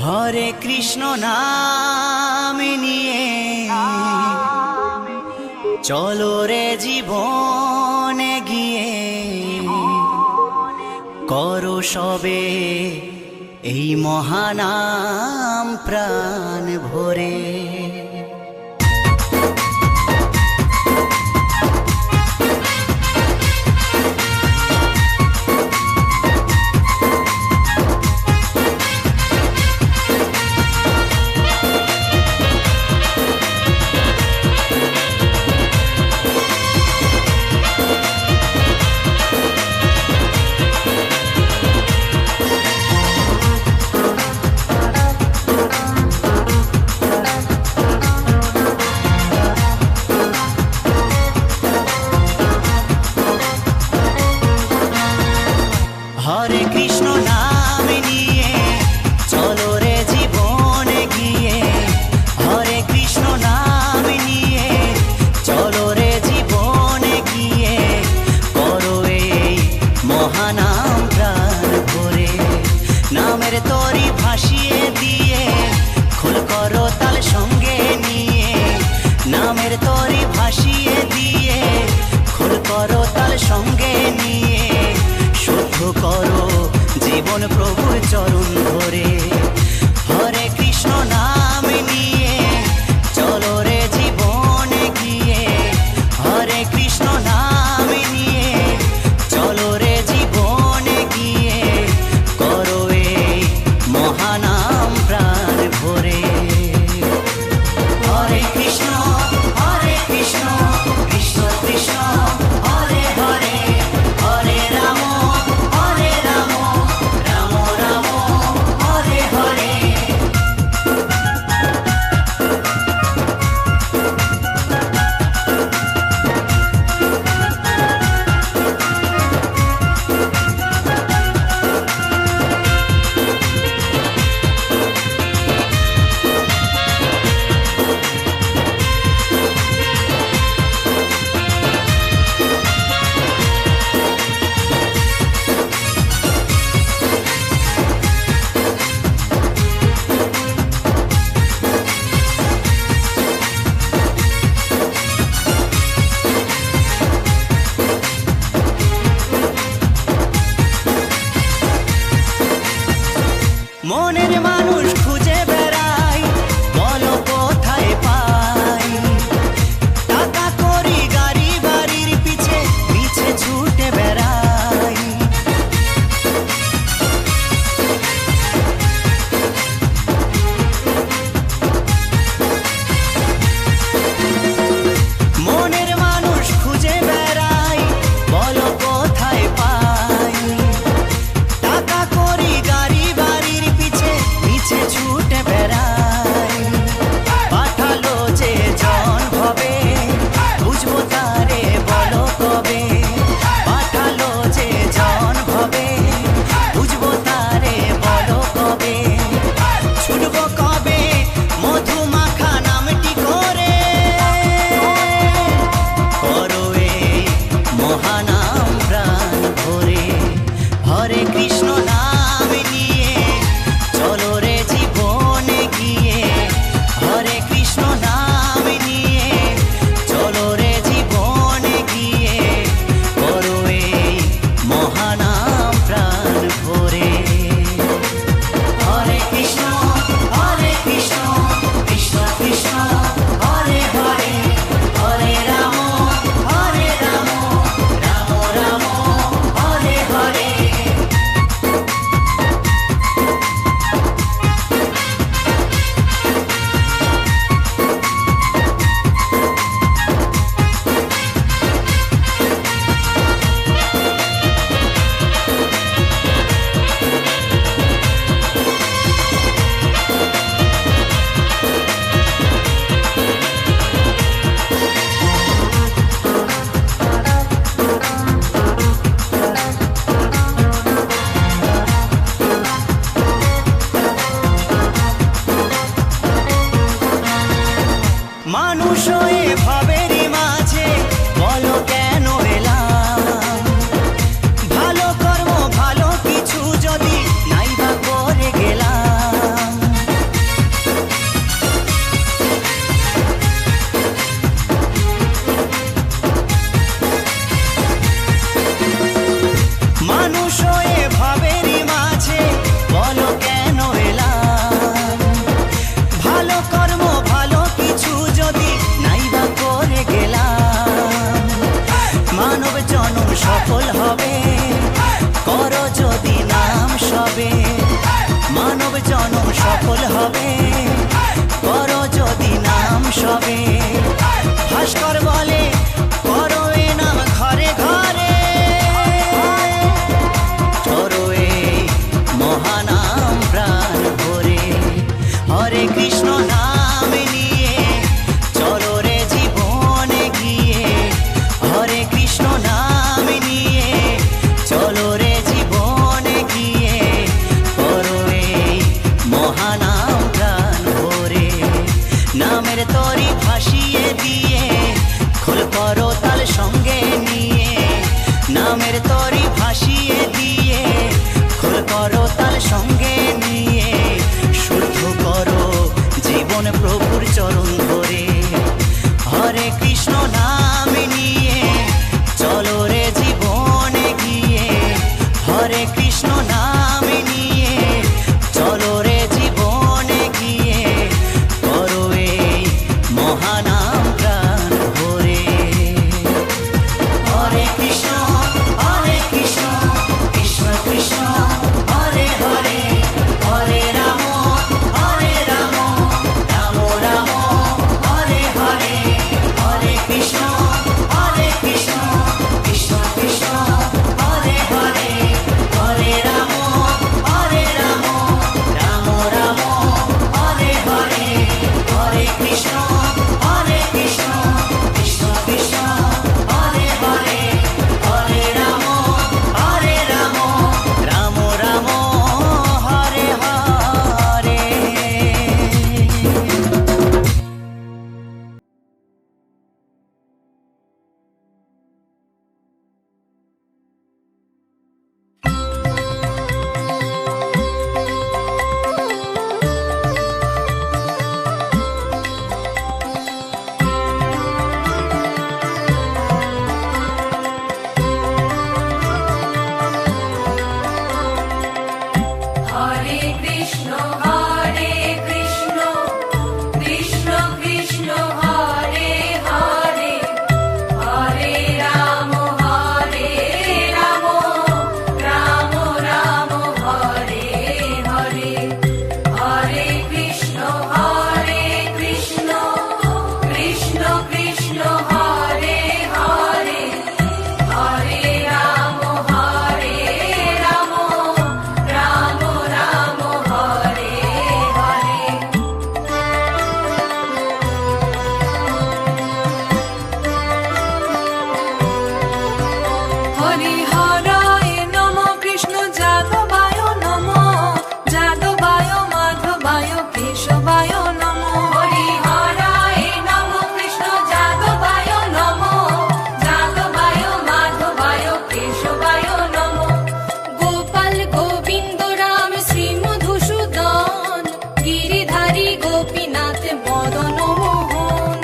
হরে কৃষ্ণ নাম নিয়ে চলো রে জীবনে গিয়ে করো সবে এই মহানাম প্রাণ ভরে। হরে কৃষ্ণ নাম নিয়ে চলো রে জীবনে গিয়ে, হরে কৃষ্ণ নাম নিয়ে চলো রে জীবনে গিয়ে করো এই মহানাম প্রাণ ভরে। নামের তরি ভাসিয়ে দিয়ে খোল করো তাল সঙ্গে নিয়ে, নামের তরি ভাসিয়ে দিয়ে খোল করো তাল সঙ্গে নিয়ে শুদ্ধ করো জীবন প্রভুর চরণ ধরে। হরে কৃষ্ণ নাম নিয়ে চলো রে জীবনে গিয়ে, হরে কৃষ্ণ নাম নিয়ে চলো রে জীবনে গিয়ে করো এই মহানাম প্রাণ ভরে। হরে কৃষ্ণ কৃষ্ণ কৃষ্ণ হরে হরে, হরে রাম রাম রাম হরে হরে। মনের মানুষ খুঁজে বেড়াই, বলো কোথায় পাই, টাকা করি গাড়ি বাড়ির পিছে পিছে ছুটে বেড়াই। মনের মানুষ খুঁজে বেড়াই, বলো কোথায় পাই, টাকা করি গাড়ি বাড়ির পিছে সফল হবে, করো যদি নাম সবে। মানব জনম সফল হবে, করো যদি নাম সবে। ভাস্কর বলে করো এ নাম ঘরে ঘরে, করো এই মহানাম প্রাণ ভরে। হরে কৃষ্ণ নাম নিয়ে চলো রে জীবনে গিয়ে, হরে কৃষ্ণ নাম নিয়ে চলো রে জীবনে গিয়ে, করো এই মহানাম প্রাণ ভরে। নামের তরি ভাসিয়ে দিয়ে খোল করো তাল সঙ্গে নিয়ে, নামের তরি ভাসিয়ে দিয়ে খোল করো তাল সঙ্গে নিয়ে, শুদ্ধ করো জীবন প্রভুর চরণ ধরে। হরে কৃষ্ণ নাম নিয়ে চলো রে জীবনে গিয়ে, হরে কৃষ্ণ নাম নিয়ে চলো রে জীবনে গিয়ে, করো এই মহানাম প্রাণ ভরে। হরে কৃষ্ণ কৃষ্ণ কৃষ্ণ হরে হরে, হরে রাম রাম রাম হরে হরে। হরে কৃষ্ণ কৃষ্ণ কৃষ্ণ হরে হরে, হরে রাম রাম রাম হরে হরে। হরে কৃষ্ণ কৃষ্ণ কৃষ্ণ হরে হরে, হরে রাম রাম রাম হরে হরে। হরে কৃষ্ণ কৃষ্ণ কৃষ্ণ হরে হরে, হরে রাম রাম রাম হরে হরে। হরে কৃষ্ণ কৃষ্ণ কৃষ্ণ হরে হরে, হরে রাম রাম রাম হরে হরে। হরি হরায় নম কৃষ্ণ যাদবায় নম, যাদবায় মাধবায় কেশবায় নম। হরি হরায় নম কৃষ্ণ যাদবায় নম, যাদবায় মাধবায় কেশবায় নম। গোপাল গোবিন্দ রাম শ্রী মধুসূদন, গিরিধারী গোপীনাথ মদন মোহন।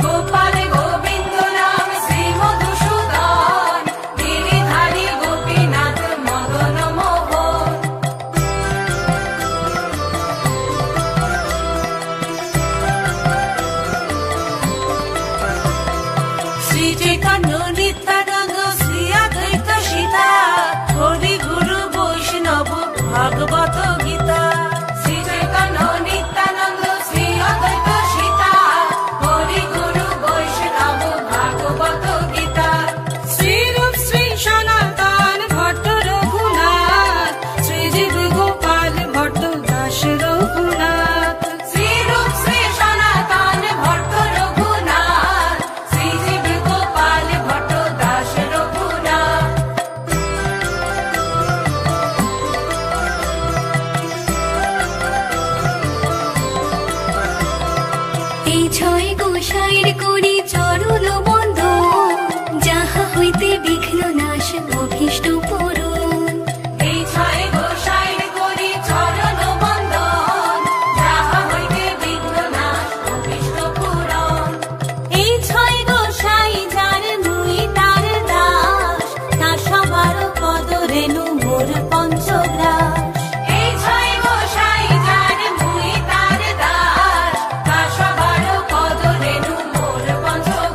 গোপাল গোবিন্দ রাম শ্রী মধুসূদন, গিরিধারী গোপীনাথ মদন মোহন। শ্রী চৈতন্য নিত্যানন্দ শ্রী অদ্বৈত সীতা, হরি গুরু বৈষ্ণব ভাগবত গীতা। শ্রী চৈতন্য নিত্যানন্দ শ্রী অদ্বৈত সীতা, হরি গুরু বৈষ্ণব ভাগবত গীতা। শ্রীরূপ শ্রী সনাতন ভট্ট রঘুনাথ, শ্রীজীব গোপাল ভট্ট দাস রঘুনাথ। শ্রীরূপ শ্রী সনাতন ভট্ট রঘুনাথ, শ্রীজীব গোপাল ভট্ট দাস রঘুনাথ। এই ছয় গোসাইর করি চরণ বন্ধ, যাহা হইতে বিঘ্ন নাশ অভীষ্ট পূরণ। এই ছয় গোসাইর করি চরণ বন্দন, যাহা হইতে বিঘ্ন নাশ অভীষ্ট পূরণ। এই ছয় গোসাই যার মুই তার দাস, তার সবার পদ রেণু মোর পঞ্চগ্রাস। এই ছয় গোসাই যার মুই তার দাস, তার সবার পদ রেণু মোর পঞ্চগ্রাস।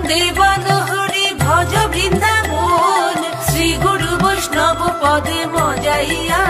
দেবন হরি ভজ বৃন্দাবন শ্রী গুরু বৈষ্ণব পদে মজাইয়া